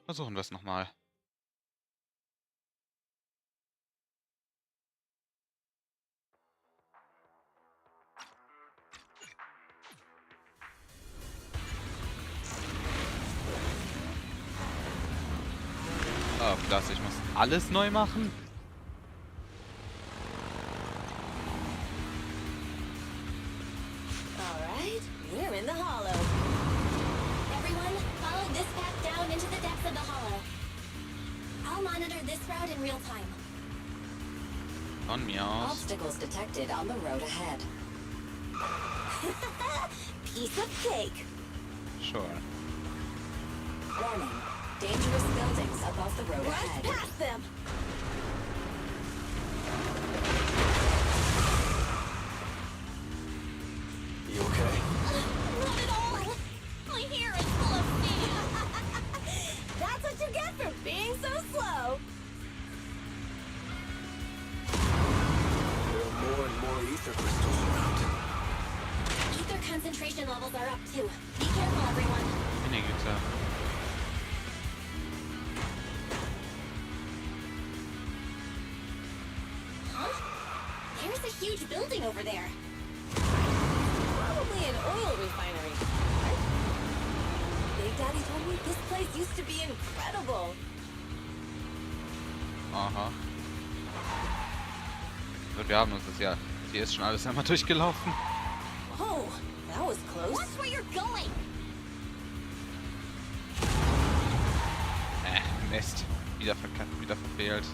Versuchen wir es nochmal. Oh, klasse, ich muss alles neu machen? Alright, we're in the hollow. Everyone, follow this path down into the depths of the hollow. I'll monitor this route in real time. Von mir aus. Obstacles detected on the road ahead. Piece of cake. Sure. Warning. Dangerous buildings above the road Rush ahead. past them. You okay? Not at all. My hair is full of steam. That's what you get for being so slow. There are more and more ether crystals around. Ether concentration levels are up too. Be careful, everyone. Meine Güte. Huh? There's a huge building over there. Probably an oil refinery. Big Daddy told me this place used to be incredible. Aha. So, wir haben uns das ja. Hier ist schon alles einmal durchgelaufen. Oh, that was close. Watch where you're going. Mist. Wieder verkackt, wieder verfehlt.